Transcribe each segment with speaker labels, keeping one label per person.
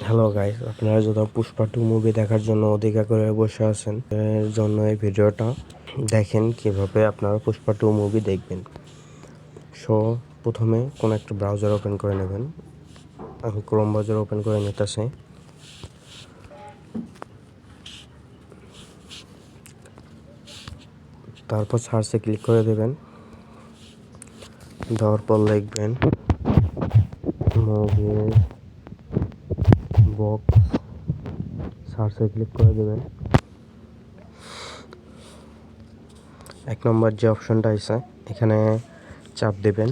Speaker 1: Hello guys, আপনারা যদি Pushpa 2 movie দেখার জন্য অপেক্ষা করে বসে আছেন, এর জন্য এই ভিডিওটা দেখেন কিভাবে আপনারা পুষ্পা 2 মুভি দেখবেন। সো প্রথমে কোন একটা ব্রাউজার ওপেন করে নেবেন। আমি ক্রোম ব্রাউজার ওপেন করে নিতেছি। তারপর সার্চে ক্লিক করে দেবেন। দেওয়ার পর লিখবেন মুভি বক্স, সার্চে ক্লিক করে দেবেন। এক নম্বর যে অপশনটা আছে এখানে চাপ দেবেন।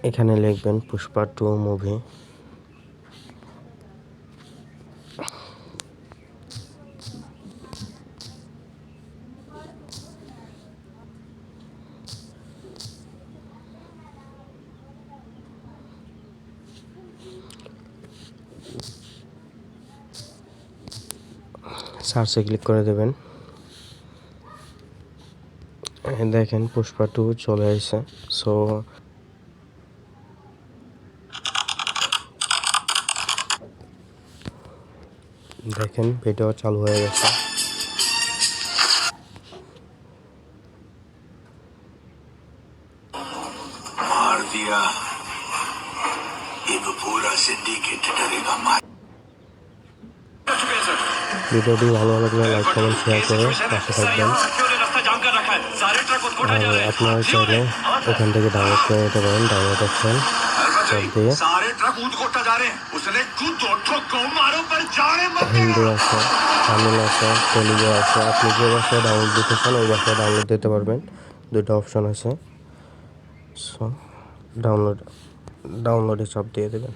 Speaker 1: এখানে লিখবেন পুষ্পা 2 মুভি। সার্চে ক্লিক করে দেবেন। দেখেন পুষ্পা 2 চলে আসছে। সো দেখেন ভিডিও চালু হয়ে গেছে।
Speaker 2: मार दिया ये पूरा सिंडिकेट डरेगा मार।
Speaker 1: ভিডিওটি ভালো লাগলে লাইক কমেন্ট শেয়ার করে পাশে থাকবেন। আর আপনারা চাইলে এখান থেকে ডাউনলোড করে নিতে পারেন। ডাউনলোড অপশন চাপ দিয়ে হিন্দি আছে, তামিল আছে, তেলুগু আছে। আপনি যে ভাষায় ডাউনলোড দিতে চান ওই ভাষায় ডাউনলোড দিতে পারবেন। দুটো অপশন আছে। সো ডাউনলোডে চাপ দিয়ে দেবেন।